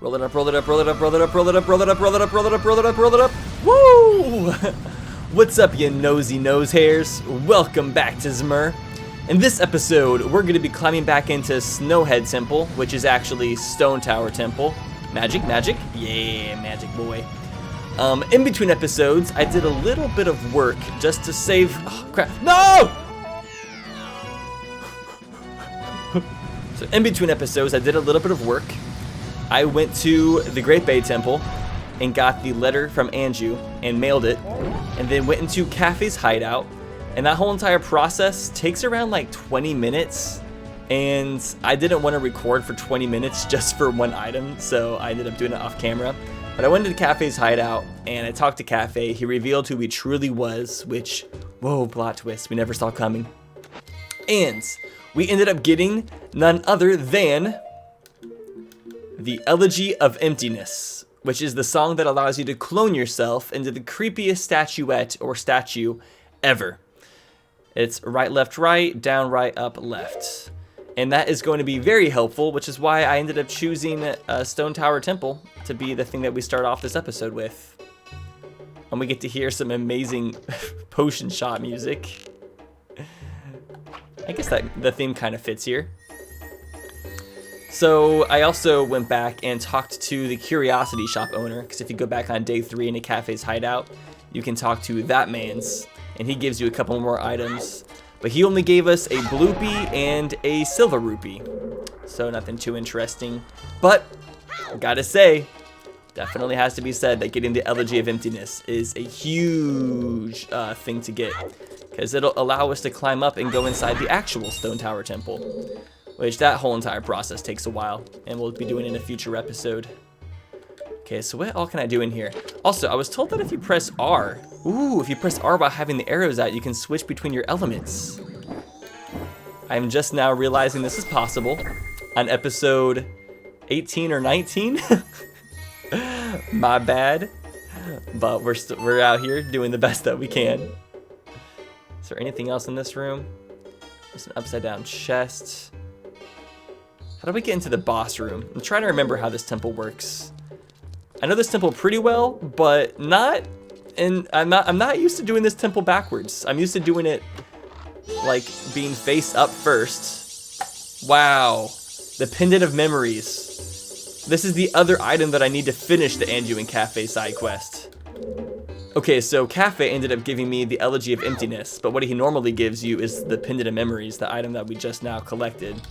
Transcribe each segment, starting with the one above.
Roll it up, roll it up, roll it up, roll it up, roll it up, roll it up, roll it up, roll it up, roll it up, roll it up. Woo! What's up, you nosy nose hairs? Welcome back to Zmer. In this episode, we're going to be climbing back into Snowhead Temple, which is actually Stone Tower Temple. Magic, magic? Yeah, magic boy. In between episodes, I did a little bit of work just to save... Oh, crap. No! So in between episodes, I did a little bit of work. I went to the Great Bay Temple and got the letter from Anju and mailed it, and then went into Cafe's hideout, and that whole entire process takes around like 20 minutes, and I didn't want to record for 20 minutes just for one item, so I ended up doing it off camera. But I went to Cafe's hideout, and I talked to Cafe. He revealed who he truly was, which, whoa, plot twist, we never saw coming. And we ended up getting none other than the Elegy of Emptiness, which is the song that allows you to clone yourself into the creepiest statuette or statue ever. It's right, left, right, down, right, up, left. And that is going to be very helpful, which is why I ended up choosing Stone Tower Temple to be the thing that we start off this episode with. And we get to hear some amazing potion shot music. I guess that the theme kind of fits here. So I also went back and talked to the Curiosity Shop owner, because if you go back on day 3 into Cafe's hideout, you can talk to that man's, and he gives you a couple more items. But he only gave us a bloopy and a silver rupee, so nothing too interesting. But gotta say, definitely has to be said that getting the Elegy of Emptiness is a huge thing to get, because it'll allow us to climb up and go inside the actual Stone Tower Temple, which that whole entire process takes a while, and we'll be doing in a future episode. Okay, so what all can I do in here? Also, I was told that if you press R, if you press R while having the arrows out, you can switch between your elements. I'm just now realizing this is possible on episode 18 or 19. My bad, but we're out here doing the best that we can. Is there anything else in this room? There's an upside down chest. How do we get into the boss room? I'm trying to remember how this temple works. I know this temple pretty well, but not, and I'm not used to doing this temple backwards. I'm used to doing it like being face up first. Wow, the Pendant of Memories. This is the other item that I need to finish the Anju and Cafe side quest. Okay, so Cafe ended up giving me the Elegy of Emptiness, but what he normally gives you is the Pendant of Memories, the item that we just now collected.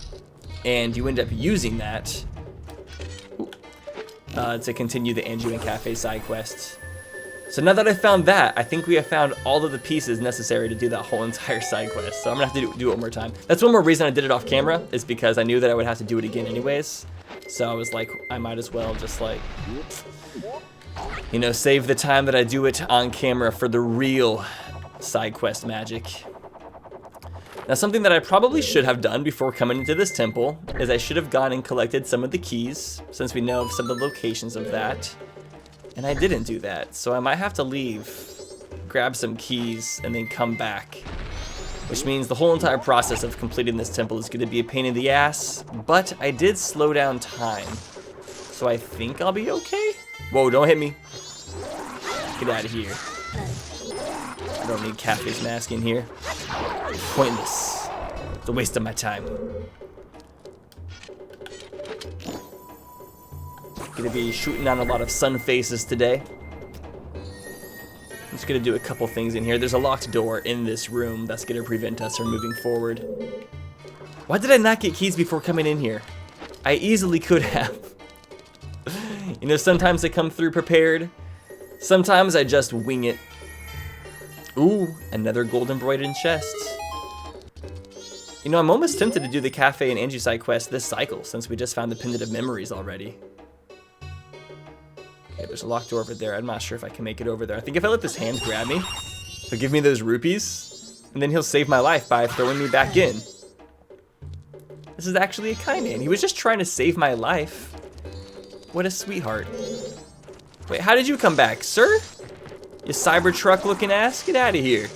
And you end up using that to continue the Anju and Cafe side quest. So now that I found that, I think we have found all of the pieces necessary to do that whole entire side quest. So I'm gonna have to do it one more time. That's one more reason I did it off camera, is because I knew that I would have to do it again anyways. So I was like, I might as well just like, you know, save the time that I do it on camera for the real side quest magic. Now, something that I probably should have done before coming into this temple is I should have gone and collected some of the keys, since we know of some of the locations of that. And I didn't do that, so I might have to leave, grab some keys, and then come back. Which means the whole entire process of completing this temple is going to be a pain in the ass, but I did slow down time. So I think I'll be okay. Whoa, don't hit me. Get out of here. I don't need Cafe's mask in here. Pointless. It's a waste of my time. Gonna be shooting on a lot of sun faces today. I'm just gonna do a couple things in here. There's a locked door in this room that's gonna prevent us from moving forward. Why did I not get keys before coming in here? I easily could have. You know, sometimes I come through prepared. Sometimes I just wing it. Ooh, another gold embroidered chest. You know, I'm almost tempted to do the Cafe and Anju side quest this cycle, since we just found the Pendant of Memories already. Okay, there's a locked door over there. I'm not sure if I can make it over there. I think if I let this hand grab me, he'll give me those rupees, and then he'll save my life by throwing me back in. This is actually a kind man. He was just trying to save my life. What a sweetheart. Wait, how did you come back, sir? You Cybertruck looking ass? Get out of here.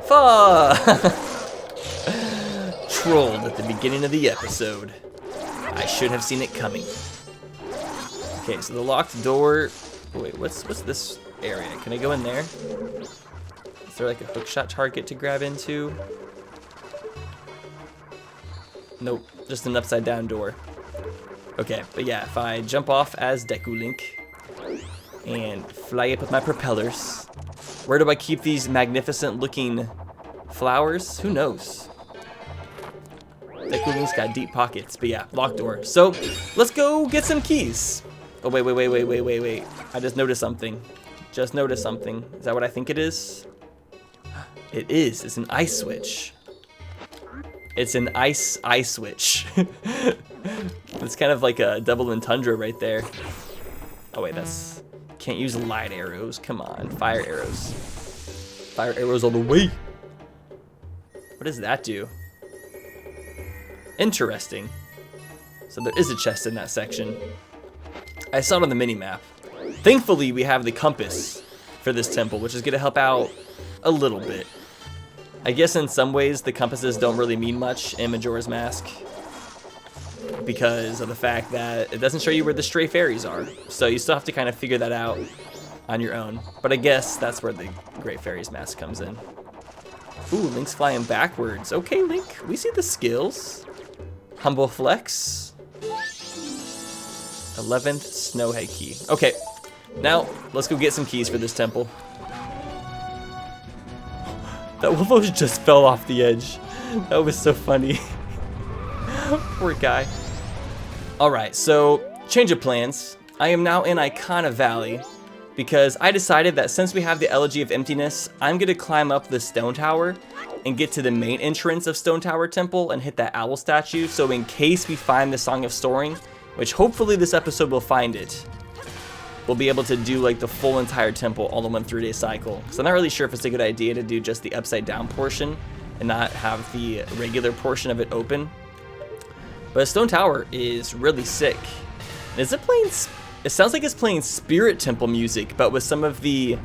Fuck. Trolled at the beginning of the episode. I should have seen it coming. Okay, so the locked door. Oh, wait, what's this area? Can I go in there? Is there like a hookshot target to grab into? Nope, just an upside down door. Okay, but yeah, if I jump off as Deku Link and fly up with my propellers, where do I keep these magnificent looking flowers? Who knows? Deku Link's got deep pockets, but yeah, locked door. So let's go get some keys. Oh, wait. I just noticed something. Just noticed something. Is that what I think it is? It is. It's an ice switch. It's an ice switch. It's kind of like a double entendre right there. Oh wait, that's... Can't use light arrows. Come on, fire arrows. Fire arrows all the way. What does that do? Interesting. So there is a chest in that section. I saw it on the mini-map. Thankfully, we have the compass for this temple, which is going to help out a little bit. I guess in some ways, the compasses don't really mean much in Majora's Mask because of the fact that it doesn't show you where the stray fairies are. So you still have to kind of figure that out on your own. But I guess that's where the Great Fairies Mask comes in. Ooh, Link's flying backwards. Okay, Link, we see the skills. Humble flex. 11th Snowhead key. Okay, now let's go get some keys for this temple. That Wolfos just fell off the edge. That was so funny. Poor guy. Alright, so change of plans. I am now in Icona Valley because I decided that since we have the Elegy of Emptiness, I'm going to climb up the Stone Tower and get to the main entrance of Stone Tower Temple and hit that owl statue. So in case we find the Song of Soaring, which hopefully this episode will find it, we'll be able to do like the full entire temple all in one 3-day cycle. So I'm not really sure if it's a good idea to do just the upside down portion and not have the regular portion of it open. But Stone Tower is really sick. Is it playing? It sounds like it's playing Spirit Temple music, but with some of the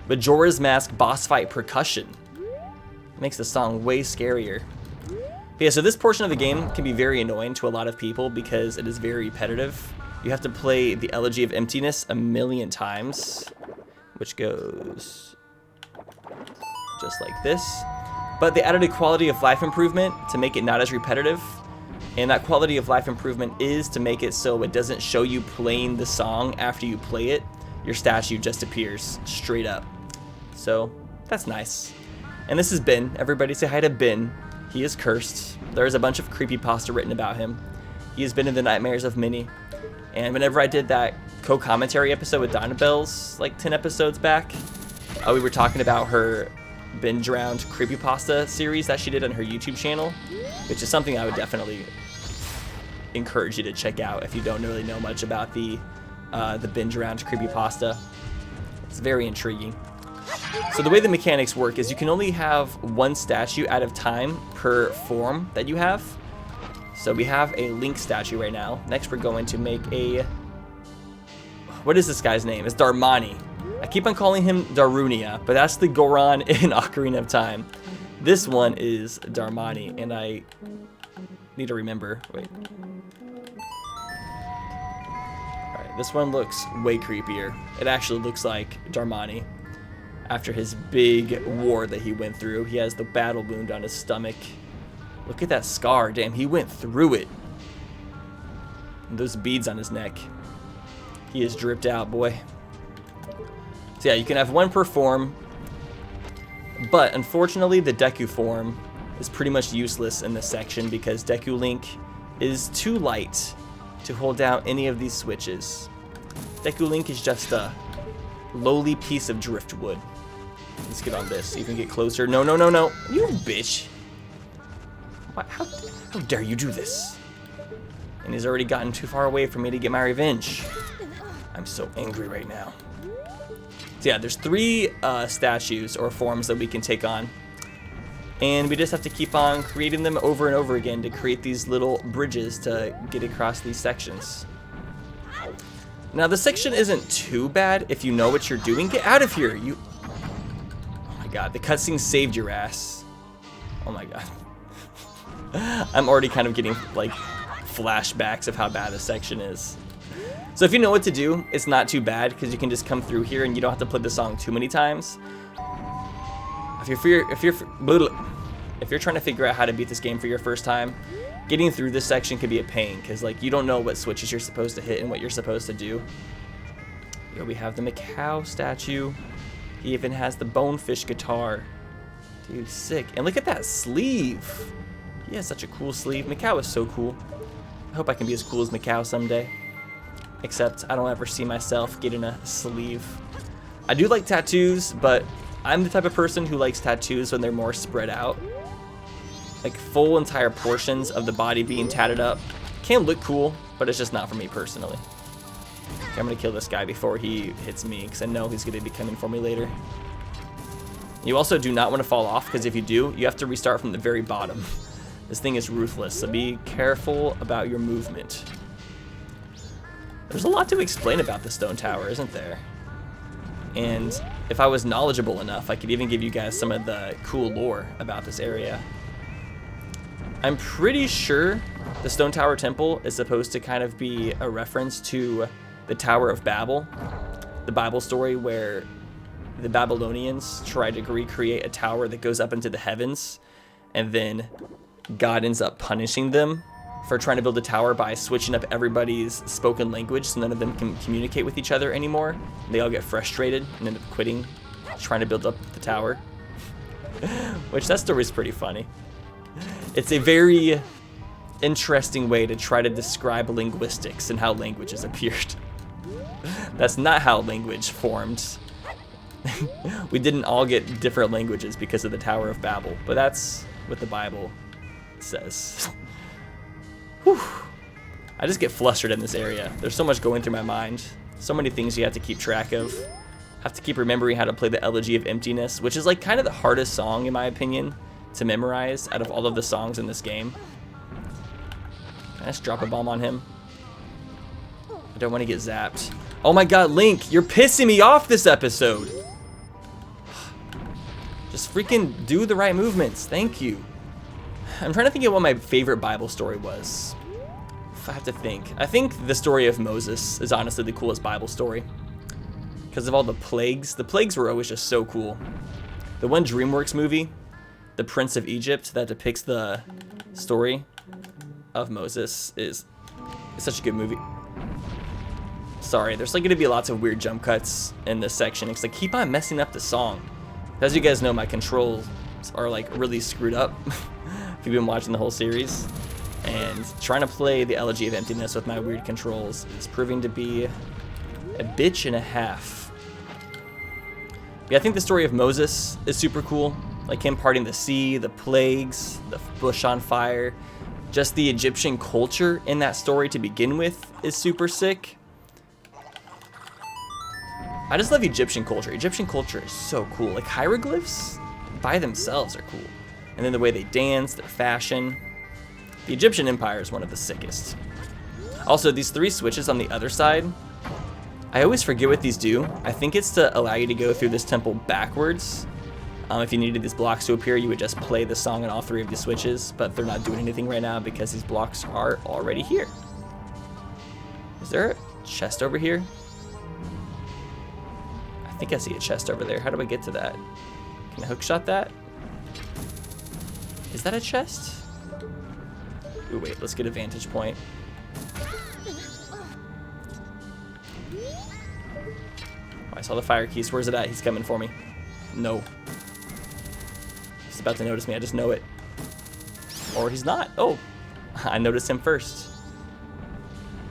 Majora's Mask boss fight percussion. It makes the song way scarier. But yeah, so this portion of the game can be very annoying to a lot of people because it is very repetitive. You have to play the Elegy of Emptiness 1,000,000 times, which goes just like this. But they added a quality of life improvement to make it not as repetitive. And that quality of life improvement is to make it so it doesn't show you playing the song after you play it. Your statue just appears straight up. So that's nice. And this is Ben. Everybody say hi to Ben. He is cursed. There's a bunch of creepypasta written about him. He has been in the nightmares of many. And whenever I did that co-commentary episode with Donna Bells, like 10 episodes back, we were talking about her Ben Drowned creepypasta series that she did on her YouTube channel, which is something I would definitely encourage you to check out if you don't really know much about the Ben Drowned creepypasta. It's very intriguing. So the way the mechanics work is you can only have one statue at a time per form that you have. So we have a Link statue right now. Next we're going to make a... What is this guy's name? It's Darmani. I keep on calling him Darunia, but that's the Goron in Ocarina of Time. This one is Darmani, and I need to remember. Wait. Alright, this one looks way creepier. It actually looks like Darmani. After his big war that he went through, he has the battle wound on his stomach. Look at that scar. Damn, he went through it. And those beads on his neck. He is dripped out, boy. So yeah, you can have one per form. But unfortunately, the Deku form is pretty much useless in this section because Deku Link is too light to hold down any of these switches. Deku Link is just a lowly piece of driftwood. Let's get on this so you can get closer. No, no, no, no. You bitch. How dare you do this? And he's already gotten too far away for me to get my revenge. I'm so angry right now. So yeah, there's 3 statues or forms that we can take on. And we just have to keep on creating them over and over again to create these little bridges to get across these sections. Now this section isn't too bad if you know what you're doing. Get out of here, you... Oh my god, the cutscene saved your ass. Oh my god. I'm already kind of getting, like, flashbacks of how bad this section is. So if you know what to do, it's not too bad because you can just come through here and you don't have to play the song too many times. If you're trying to figure out how to beat this game for your first time, getting through this section could be a pain because like you don't know what switches you're supposed to hit and what you're supposed to do. Yo, we have the Macau statue. He even has the bonefish guitar. Dude, sick. And look at that sleeve. He has such a cool sleeve. Macau is so cool. I hope I can be as cool as Macau someday. Except I don't ever see myself getting a sleeve. I do like tattoos, but I'm the type of person who likes tattoos when they're more spread out. Like full entire portions of the body being tatted up can look cool, but it's just not for me personally. Okay, I'm gonna kill this guy before he hits me because I know he's gonna be coming for me later. You also do not want to fall off because if you do, you have to restart from the very bottom. This thing is ruthless, so be careful about your movement. There's a lot to explain about the stone tower, isn't there? And if I was knowledgeable enough, I could even give you guys some of the cool lore about this area. I'm pretty sure the Stone Tower Temple is supposed to kind of be a reference to the Tower of Babel, the Bible story where the Babylonians tried to recreate a tower that goes up into the heavens, and then God ends up punishing them for trying to build a tower by switching up everybody's spoken language so none of them can communicate with each other anymore. They all get frustrated and end up quitting trying to build up the tower. Which that story is pretty funny. It's a very interesting way to try to describe linguistics and how languages appeared. That's not how language formed. We didn't all get different languages because of the Tower of Babel, but that's what the Bible says. Whew. I just get flustered in this area. There's so much going through my mind. So many things you have to keep track of. Have to keep remembering how to play the Elegy of Emptiness, which is like kind of the hardest song in my opinion to memorize out of all of the songs in this game. Can I just drop a bomb on him? I don't want to get zapped. Oh my god, Link, you're pissing me off this episode. Just freaking do the right movements. Thank you. I'm trying to think of what my favorite Bible story was. If I have to think. I think the story of Moses is honestly the coolest Bible story. Because of all the plagues. The plagues were always just so cool. The one DreamWorks movie, The Prince of Egypt, that depicts the story of Moses is such a good movie. Sorry, there's like going to be lots of weird jump cuts in this section because I keep on messing up the song. As you guys know, my controls are like really screwed up if you've been watching the whole series. And trying to play the Elegy of Emptiness with my weird controls is proving to be a bitch and a half. Yeah, I think the story of Moses is super cool. Like him parting the sea, the plagues, the bush on fire. Just the Egyptian culture in that story to begin with is super sick. I just love Egyptian culture. Egyptian culture is so cool. Like hieroglyphs by themselves are cool. And then the way they dance, their fashion. The Egyptian Empire is one of the sickest. Also, these three switches on the other side, I always forget what these do. I think it's to allow you to go through this temple backwards. If you needed these blocks to appear, you would just play the song on all three of these switches, but they're not doing anything right now because these blocks are already here. Is there a chest over here? I think I see a chest over there. How do I get to that? Can I hookshot that? Is that a chest? Ooh, wait, let's get a vantage point. Oh, I saw the fire keys. Where's it at? He's coming for me. No. He's about to notice me. I just know it. Or he's not. Oh, I noticed him first.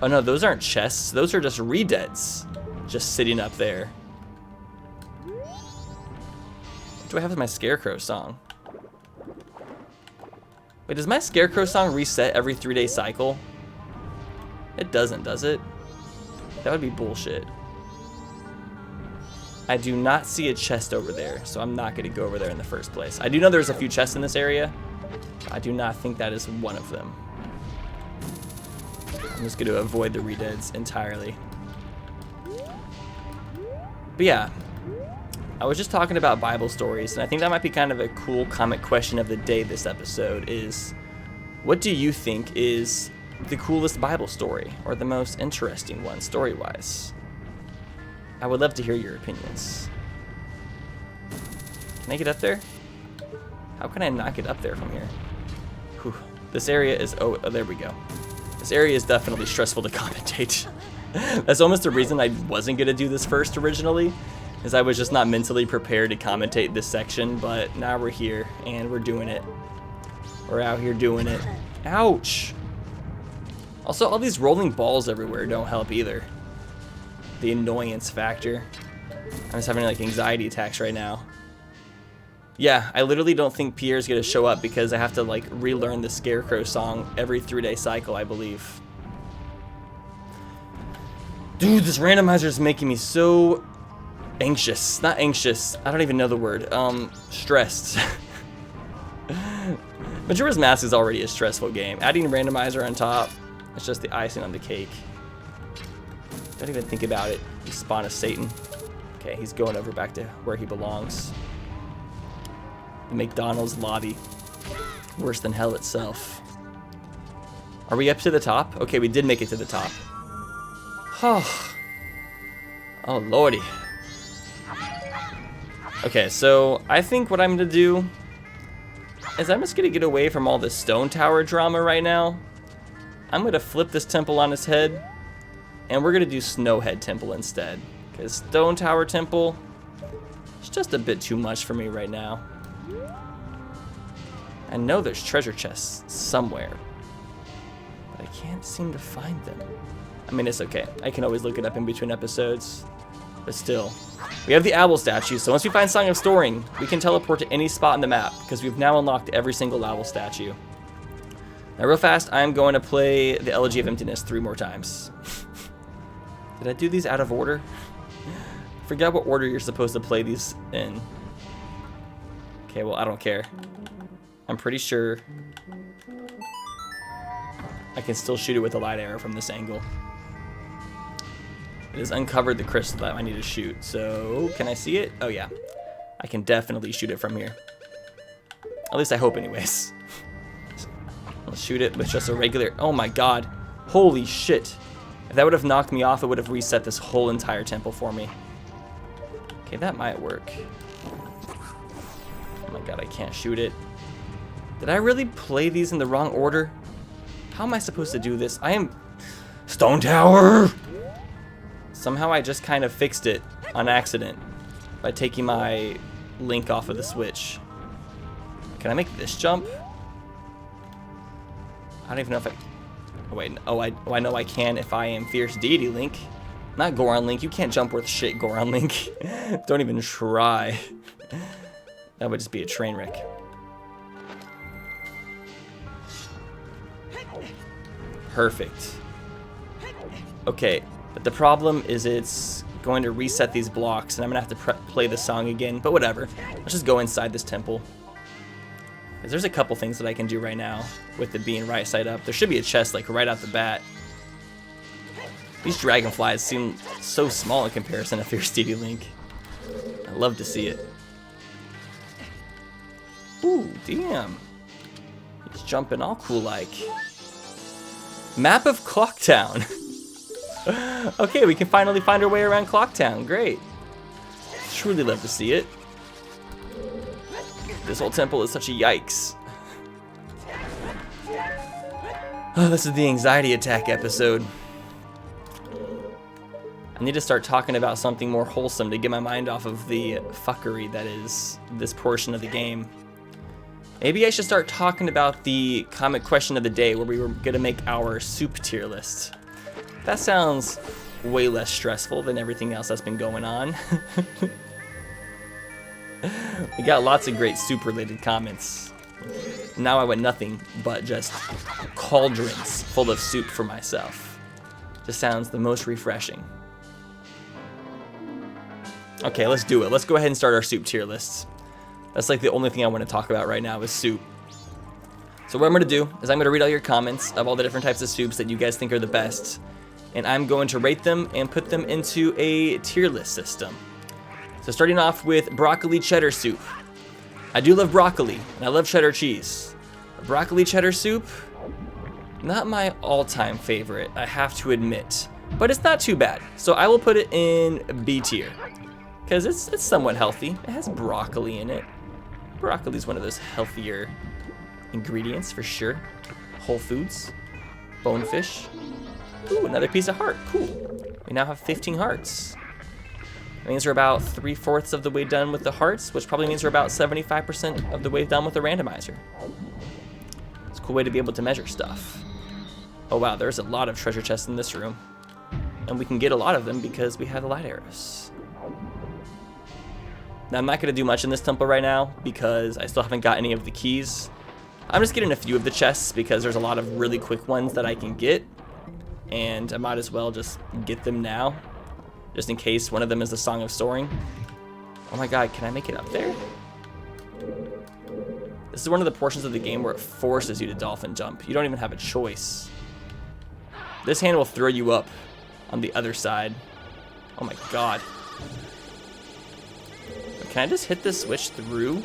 Oh no, those aren't chests. Those are just re-deads just sitting up there. What do I have with my Scarecrow song? Wait, does my Scarecrow song reset every 3-day cycle? It doesn't, does it? That would be bullshit. I do not see a chest over there, so I'm not going to go over there in the first place. I do know there's a few chests in this area. But I do not think that is one of them. I'm just going to avoid the redeads entirely. But yeah, I was just talking about Bible stories, and I think that might be kind of a cool comment question of the day this episode is, what do you think is the coolest Bible story or the most interesting one story-wise? I would love to hear your opinions. Can I get up there? How can I not get up there from here? Whew. This area is, oh, there we go. This area is definitely stressful to commentate. That's almost the reason I wasn't gonna do this first originally, is I was just not mentally prepared to commentate this section, but now we're here and we're doing it. We're out here doing it. Ouch! Also, all these rolling balls everywhere don't help either. The annoyance factor. I'm just having like anxiety attacks right now. Yeah, I literally don't think Pierre's gonna show up because I have to like relearn the Scarecrow song every 3-day cycle, I believe. Dude, this randomizer is making me so anxious. Not anxious, I don't even know the word. Stressed. Majora's Mask is already a stressful game. Adding a randomizer on top, it's just the icing on the cake. Don't even think about it. You spawn a Satan. Okay, he's going over back to where he belongs. The McDonald's lobby. Worse than hell itself. Are we up to the top? Okay, we did make it to the top. Oh, lordy. Okay, so I think what I'm gonna do is I'm just gonna get away from all this stone tower drama right now. I'm gonna flip this temple on its head, and we're gonna do Snowhead Temple instead. Because Stone Tower Temple is just a bit too much for me right now. I know there's treasure chests somewhere, but I can't seem to find them. I mean, it's okay. I can always look it up in between episodes, but still. We have the owl statue, so once we find Song of Soaring, we can teleport to any spot in the map, because we've now unlocked every single owl statue. Now, real fast, I'm going to play the Elegy of Emptiness 3 more times. Did I do these out of order? Forget what order you're supposed to play these in. Okay, well, I don't care. I'm pretty sure I can still shoot it with a light arrow from this angle. It has uncovered the crystal that I need to shoot, so can I see it? Oh yeah, I can definitely shoot it from here. At least I hope anyways. Let's shoot it with just a regular, oh my god, holy shit. If that would have knocked me off, it would have reset this whole entire temple for me. Okay, that might work. Oh my god, I can't shoot it. Did I really play these in the wrong order? How am I supposed to do this? I am... Stone Tower! Somehow I just kind of fixed it on accident by taking my Link off of the Switch. Can I make this jump? I don't even know if I... Oh wait, oh I know I can if I am Fierce Deity Link. Not Goron Link, you can't jump worth shit, Goron Link. Don't even try. That would just be a train wreck. Perfect. Okay, but the problem is it's going to reset these blocks, and I'm gonna have to play the song again, but whatever. Let's just go inside this temple. Because there's a couple things that I can do right now with it being right side up. There should be a chest like right out the bat. These dragonflies seem so small in comparison to Fierce Deity Link. I love to see it. Ooh, damn. He's jumping all cool like. Map of Clocktown. Okay, we can finally find our way around Clocktown. Great. Truly love to see it. This whole temple is such a yikes. Oh, this is the anxiety attack episode. I need to start talking about something more wholesome to get my mind off of the fuckery that is this portion of the game. Maybe I should start talking about the comment question of the day where we were gonna make our soup tier list. That sounds way less stressful than everything else that's been going on. We got lots of great soup related comments. Now I want nothing but just cauldrons full of soup for myself. Just sounds the most refreshing. Okay, let's do it. Let's go ahead and start our soup tier lists. That's like the only thing I want to talk about right now is soup. So what I'm going to do is I'm going to read all your comments of all the different types of soups that you guys think are the best. And I'm going to rate them and put them into a tier list system. So starting off with broccoli cheddar soup. I do love broccoli and I love cheddar cheese. But broccoli cheddar soup, Not my all-time favorite, I have to admit, but it's not too bad. So I will put it in B tier, because it's somewhat healthy. It has broccoli in it. Broccoli is one of those healthier ingredients for sure. Whole foods, bonefish. Ooh, another piece of heart, cool. We now have 15 hearts. That means we're about 3/4 of the way done with the hearts, which probably means we're about 75% of the way done with the randomizer. It's a cool way to be able to measure stuff. Oh wow, there's a lot of treasure chests in this room. And we can get a lot of them because we have the light arrows. Now I'm not going to do much in this temple right now because I still haven't got any of the keys. I'm just getting a few of the chests because there's a lot of really quick ones that I can get. And I might as well just get them now, just in case one of them is the Song of Soaring. Oh my god, can I make it up there? This is one of the portions of the game where it forces you to dolphin jump. You don't even have a choice. This hand will throw you up on the other side. Oh my god. Can I just hit this switch through?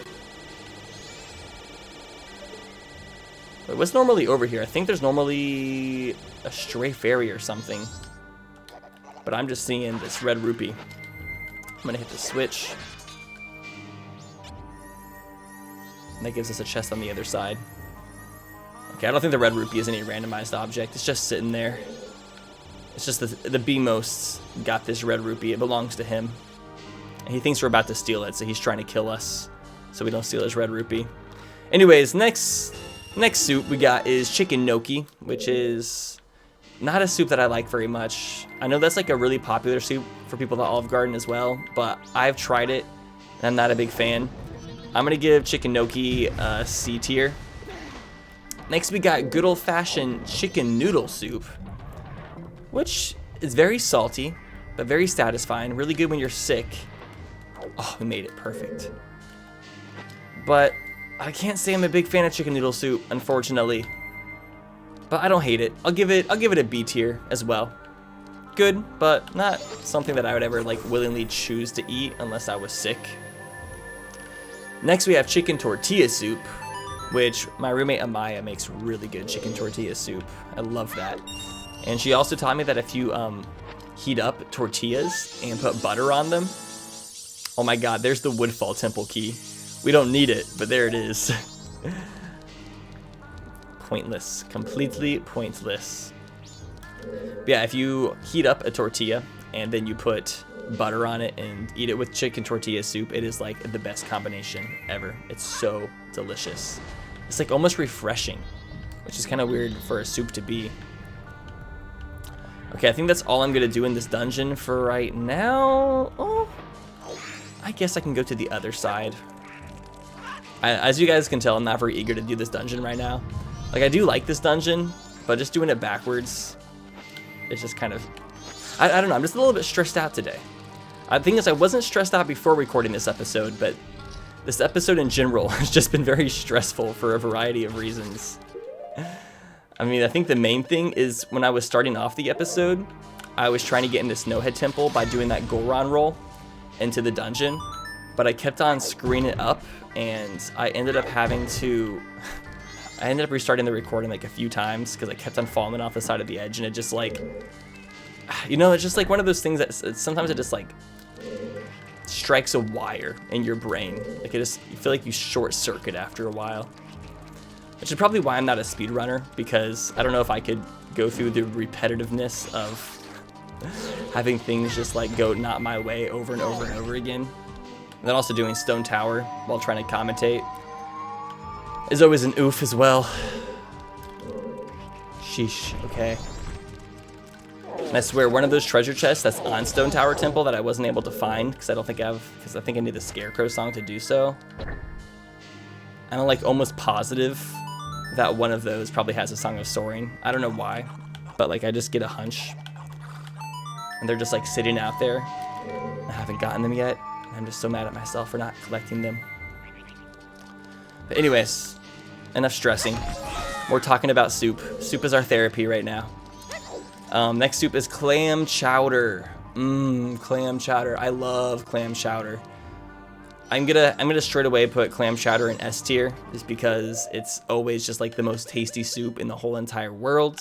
Wait, what's normally over here? I think there's normally a stray fairy or something. But I'm just seeing this red rupee. I'm gonna hit the switch. And that gives us a chest on the other side. Okay, I don't think the red rupee is any randomized object. It's just sitting there. It's just the B-most got this red rupee. It belongs to him. And he thinks we're about to steal it, so he's trying to kill us so we don't steal his red rupee. Anyways, next soup we got is chicken gnocchi, which is not a soup that I like very much. I know that's like a really popular soup for people at Olive Garden as well, but I've tried it and I'm not a big fan. I'm gonna give chicken gnocchi a C tier. Next we got good old-fashioned chicken noodle soup, which is very salty, but very satisfying. Really good when you're sick. Oh, we made it perfect. But I can't say I'm a big fan of chicken noodle soup, unfortunately. But I don't hate it. I'll give it a B tier as well. Good, but not something that I would ever like willingly choose to eat unless I was sick. Next we have chicken tortilla soup, which my roommate Amaya makes really good chicken tortilla soup. I love that. And she also taught me that if you heat up tortillas and put butter on them, oh my god, there's the Woodfall Temple key. We don't need it, but there it is. Pointless, completely pointless. But yeah, if you heat up a tortilla and then you put butter on it and eat it with chicken tortilla soup, it is like the best combination ever. It's so delicious. It's like almost refreshing, which is kind of weird for a soup to be. Okay, I think that's all I'm gonna do in this dungeon for right now. Oh, I guess I can go to the other side. As you guys can tell, I'm not very eager to do this dungeon right now. Like, I do like this dungeon, but just doing it backwards, it's just kind of, I don't know, I'm just a little bit stressed out today. The thing is, I wasn't stressed out before recording this episode, but this episode in general has just been very stressful for a variety of reasons. I mean, I think the main thing is when I was starting off the episode, I was trying to get in the Snowhead Temple by doing that Goron roll into the dungeon, but I kept on screwing it up, and I ended up having to... I ended up restarting the recording like a few times because I kept on falling off the side of the edge, and it just like... You know, it's just like one of those things that sometimes it just like strikes a wire in your brain. Like, you feel like you short circuit after a while. Which is probably why I'm not a speedrunner, because I don't know if I could go through the repetitiveness of having things just like go not my way over and over and over again. And then also doing Stone Tower while trying to commentate is always an oof as well. Sheesh, okay. And I swear, one of those treasure chests that's on Stone Tower Temple that I wasn't able to find because I think I need the Scarecrow song to do so. And I'm like almost positive that one of those probably has a Song of Soaring. I don't know why, but like I just get a hunch. And they're just like sitting out there. I haven't gotten them yet. And I'm just so mad at myself for not collecting them. But anyways, enough stressing. We're talking about soup. Soup is our therapy right now. Next soup is clam chowder. Clam chowder. I love clam chowder. I'm gonna straight away put clam chowder in S tier, just because it's always just like the most tasty soup in the whole entire world.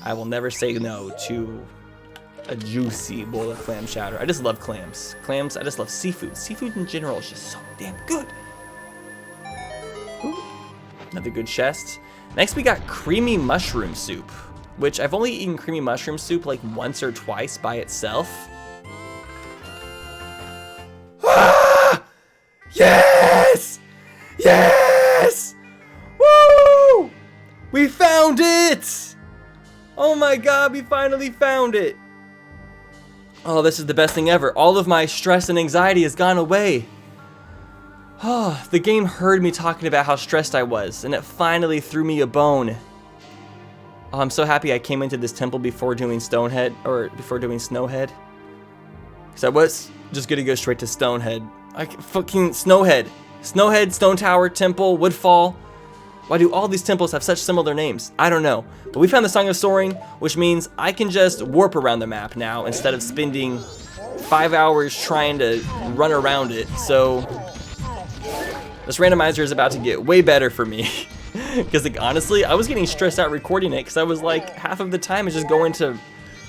I will never say no to a juicy bowl of clam chowder. I just love clams. Clams, I just love seafood. Seafood in general is just so damn good. Ooh, another good chest. Next we got creamy mushroom soup, which I've only eaten creamy mushroom soup like once or twice by itself. Ah! Yes! Yes! Woo! We found it! Oh my god, we finally found it! Oh, this is the best thing ever. All of my stress and anxiety has gone away. Oh, the game heard me talking about how stressed I was, and it finally threw me a bone. Oh, I'm so happy I came into this temple before doing Snowhead. Because I was just gonna go straight to Stonehead. Fucking Snowhead. Snowhead, Stone Tower, Temple, Woodfall. Why do all these temples have such similar names? I don't know. But we found the Song of Soaring, which means I can just warp around the map now instead of spending 5 hours trying to run around it. So this randomizer is about to get way better for me. Because like, honestly, I was getting stressed out recording it because I was like, half of the time is just going to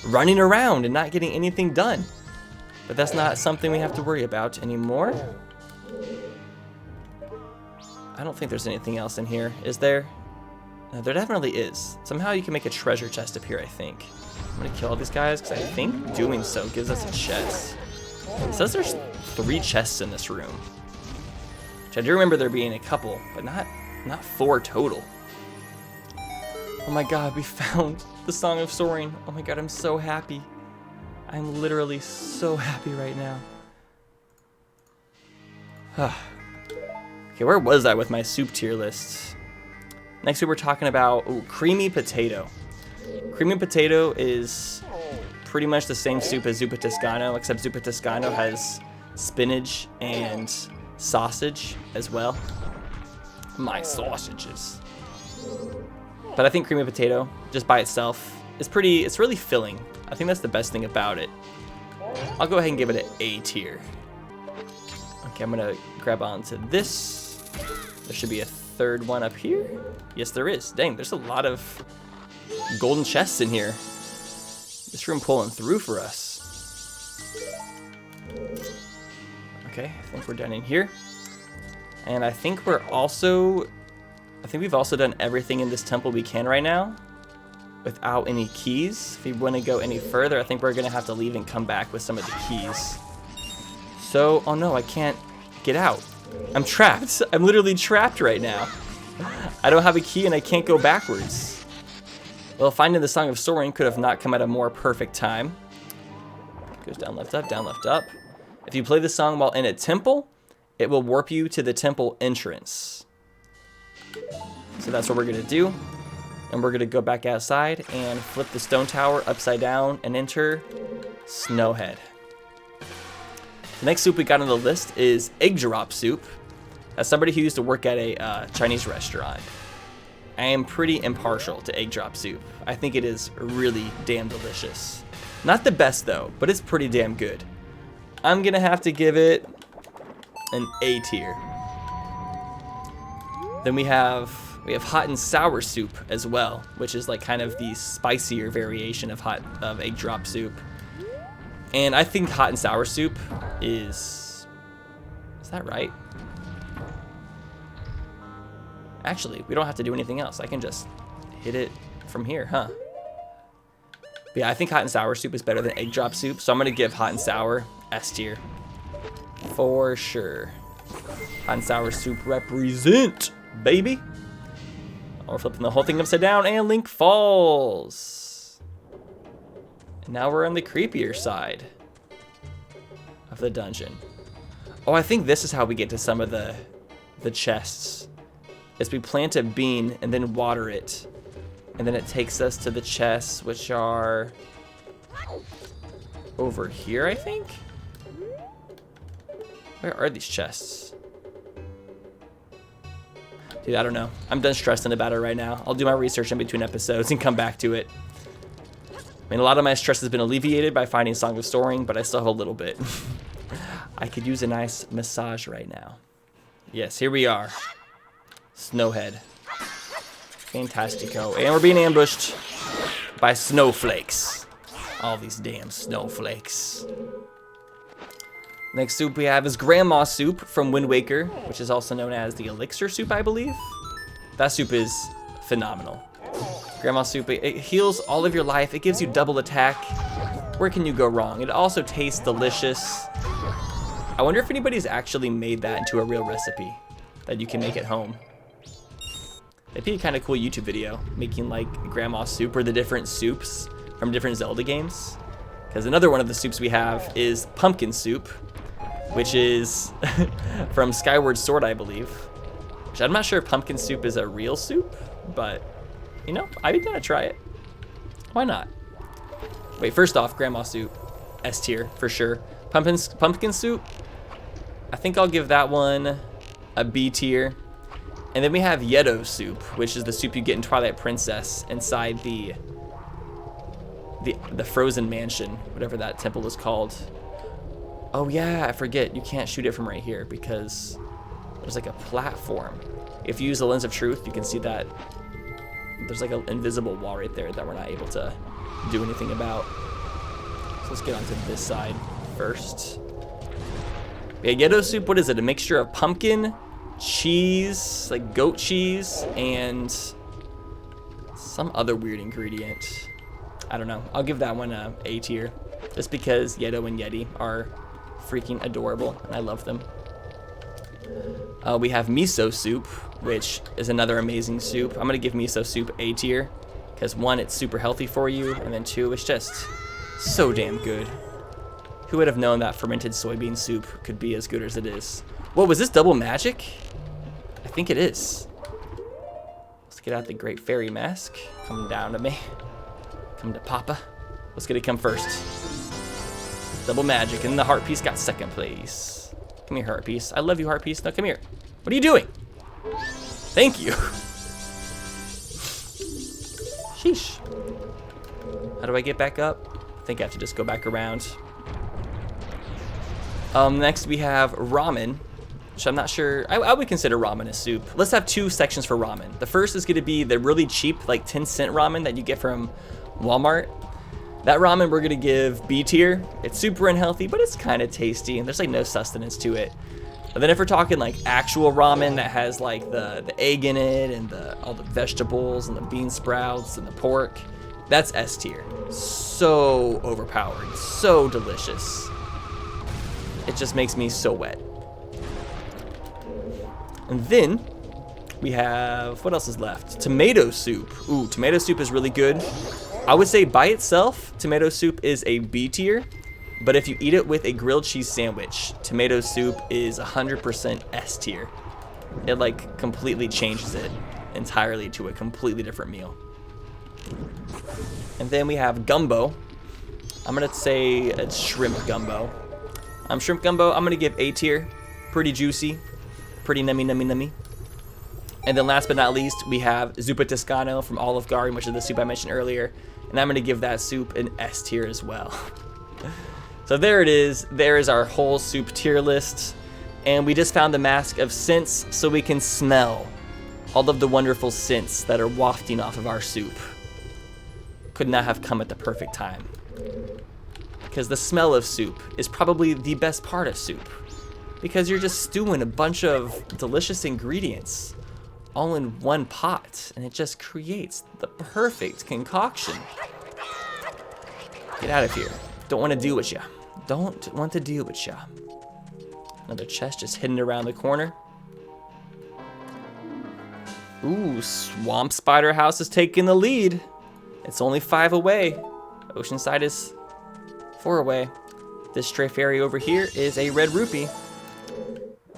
running around and not getting anything done. But that's not something we have to worry about anymore. I don't think there's anything else in here, is there? No, there definitely is. Somehow you can make a treasure chest appear, I think. I'm gonna kill all these guys because I think doing so gives us a chest. It says there's 3 chests in this room. Which I do remember there being a couple, but not 4 total. Oh my god, we found the Song of Soaring. Oh my god, I'm so happy. I'm literally so happy right now. Okay, where was I with my soup tier list? Next we were talking about creamy potato. Creamy potato is pretty much the same soup as zuppa toscano, except zuppa toscano has spinach and sausage as well. My sausages. But I think creamy potato, just by itself, it's really filling. I think that's the best thing about it. I'll go ahead and give it an A tier. Okay, I'm gonna grab onto this. There should be a 3rd one up here. Yes, there is. Dang, there's a lot of golden chests in here. This room pulling through for us. Okay, I think we're done in here. And I think we've also done everything in this temple we can right now without any keys. If we want to go any further, I think we're gonna have to leave and come back with some of the keys. So, oh no, I can't get out. I'm trapped. I'm literally trapped right now. I don't have a key and I can't go backwards. Well, finding the Song of Soaring could have not come at a more perfect time. Goes down, left, up, down, left, up. If you play the song while in a temple, it will warp you to the temple entrance. So that's what we're gonna do. And we're gonna go back outside and flip the stone tower upside down and enter Snowhead. The next soup we got on the list is egg drop soup. As somebody who used to work at a Chinese restaurant, I am pretty impartial to egg drop soup. I think it is really damn delicious. Not the best though, but it's pretty damn good. I'm gonna have to give it an A tier. Then we have hot and sour soup as well, which is like kind of the spicier variation of egg drop soup. And I think hot and sour soup is that right? Actually, we don't have to do anything else. I can just hit it from here, huh? But yeah, I think hot and sour soup is better than egg drop soup, so I'm gonna give hot and sour S tier. For sure. Hot and sour soup represent, baby. We're flipping the whole thing upside down and Link falls. And now we're on the creepier side of the dungeon. Oh, I think this is how we get to some of the chests. Is we plant a bean and then water it. And then it takes us to the chests, which are over here, I think? Where are these chests? Dude, I don't know. I'm done stressing about it right now. I'll do my research in between episodes and come back to it. I mean, a lot of my stress has been alleviated by finding Song of Soaring, but I still have a little bit. I could use a nice massage right now. Yes, here we are. Snowhead. Fantastico. And we're being ambushed by snowflakes. All these damn snowflakes. Next soup we have is Grandma Soup from Wind Waker, which is also known as the Elixir Soup, I believe. That soup is phenomenal. Grandma Soup, it heals all of your life. It gives you double attack. Where can you go wrong? It also tastes delicious. I wonder if anybody's actually made that into a real recipe that you can make at home. It'd be a kind of cool YouTube video, making like Grandma Soup or the different soups from different Zelda games. Because another one of the soups we have is Pumpkin Soup, which is from Skyward Sword, I believe. Which I'm not sure if Pumpkin Soup is a real soup, but you know, I'd gonna try it. Why not? Wait, first off, Grandma Soup, S tier for sure. Pumpkin Soup, I think I'll give that one a B tier. And then we have Yedo Soup, which is the soup you get in Twilight Princess inside the frozen mansion, whatever that temple is called. Oh yeah, I forget, you can't shoot it from right here because there's like a platform. If you use the lens of truth, you can see that there's like an invisible wall right there that we're not able to do anything about. So let's get onto this side first. Yeah, Yedo Soup, what is it? A mixture of pumpkin, cheese, like goat cheese, and some other weird ingredient. I don't know. I'll give that one a A tier, just because Yedo and Yeti are freaking adorable, and I love them. We have Miso Soup, which is another amazing soup. I'm gonna give Miso Soup A tier, because one, it's super healthy for you, and then two, it's just so damn good. Who would have known that fermented soybean soup could be as good as it is? Whoa, was this double magic? I think it is. Let's get out the Great Fairy Mask. Come down to me. Come to Papa. Let's get it come first. Double magic, and the heart piece got second place. Come here, heart piece. I love you, heart piece. No, come here. What are you doing? Thank you. Sheesh. How do I get back up? I think I have to just go back around. Next we have ramen, which I'm not sure, I would consider ramen a soup. Let's have two sections for ramen. The first is gonna be the really cheap, like 10-cent ramen that you get from Walmart. That ramen we're gonna give B tier. It's super unhealthy, but it's kind of tasty, and there's like no sustenance to it. But then if we're talking like actual ramen that has like the egg in it and all the vegetables and the bean sprouts and the pork, that's S tier. So overpowered, so delicious. It just makes me so wet. And then we have, what else is left? Tomato soup. Ooh, tomato soup is really good. I would say by itself, tomato soup is a B tier, but if you eat it with a grilled cheese sandwich, tomato soup is 100% S tier. It like completely changes it entirely to a completely different meal. And then we have gumbo. I'm gonna say it's shrimp gumbo. Shrimp gumbo, I'm gonna give A tier. Pretty juicy, pretty nummy. And then last but not least, we have zuppa toscano from Olive Garden, which is the soup I mentioned earlier. And I'm gonna give that soup an S tier as well. So there it is. There is our whole soup tier list. And we just found the mask of scents so we can smell all of the wonderful scents that are wafting off of our soup. Could not have come at the perfect time. Because the smell of soup is probably the best part of soup. Because you're just stewing a bunch of delicious ingredients all in one pot, and it just creates the perfect concoction. Get out of here. Don't want to deal with ya. Don't want to deal with ya. Another chest just hidden around the corner. Ooh, Swamp Spider House is taking the lead. It's only 5 away. Oceanside is 4 away. This stray fairy over here is a red rupee.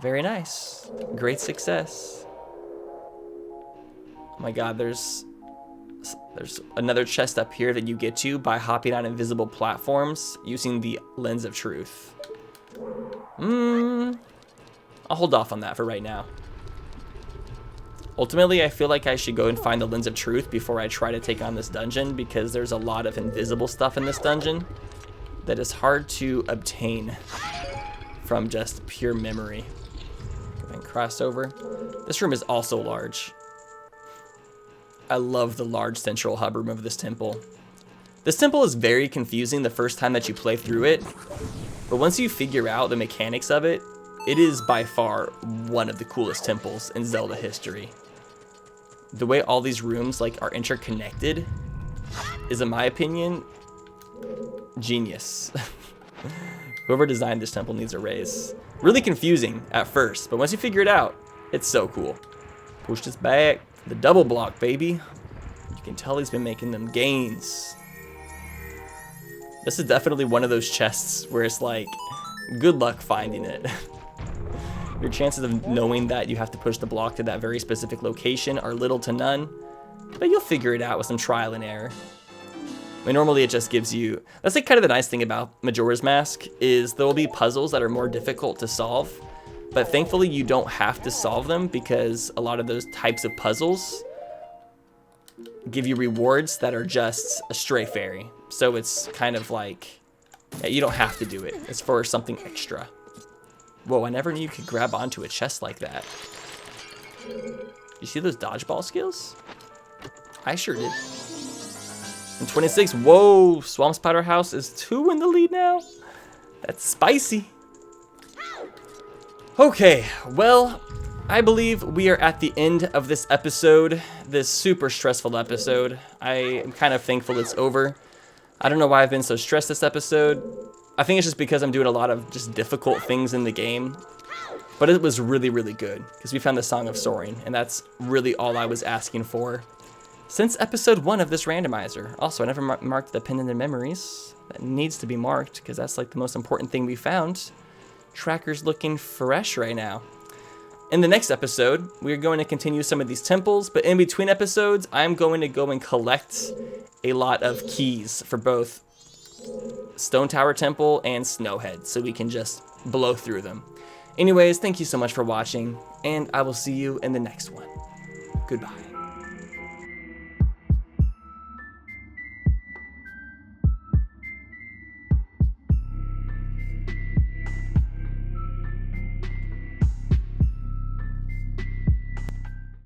Very nice. Great success. Oh my god, there's another chest up here that you get to by hopping on invisible platforms using the lens of truth. I'll hold off on that for right now. Ultimately, I feel like I should go and find the lens of truth before I try to take on this dungeon, because there's a lot of invisible stuff in this dungeon that is hard to obtain from just pure memory. Go ahead and cross over. This room is also large. I love the large central hub room of this temple. This temple is very confusing the first time that you play through it, but once you figure out the mechanics of it, it is by far one of the coolest temples in Zelda history. The way all these rooms like are interconnected is, in my opinion, genius. Whoever designed this temple needs a raise. Really confusing at first, but once you figure it out, it's so cool. Push this back. The double block, baby. You can tell he's been making them gains. This is definitely one of those chests where it's like, good luck finding it. Your chances of knowing that you have to push the block to that very specific location are little to none, but you'll figure it out with some trial and error. I mean, normally it just gives you, that's like kind of the nice thing about Majora's Mask, is there will be puzzles that are more difficult to solve, but thankfully you don't have to solve them because a lot of those types of puzzles give you rewards that are just a stray fairy. So it's kind of like, yeah, you don't have to do it. It's for something extra. Whoa, I never knew you could grab onto a chest like that. You see those dodgeball skills? I sure did. And 26, whoa, Swamp Spider House is 2 in the lead now. That's spicy. Okay, well, I believe we are at the end of this episode, this super stressful episode. I am kind of thankful it's over. I don't know why I've been so stressed this episode. I think it's just because I'm doing a lot of just difficult things in the game. But it was really, really good because we found the Song of Soaring, and that's really all I was asking for since episode 1 of this randomizer. Also, I never marked the pendant in memories. That needs to be marked because that's like the most important thing we found. Tracker's looking fresh right now. In the next episode, we're going to continue some of these temples, but in between episodes, I'm going to go and collect a lot of keys for both Stone Tower Temple and Snowhead, so we can just blow through them. Anyways, thank you so much for watching, and I will see you in the next one. Goodbye.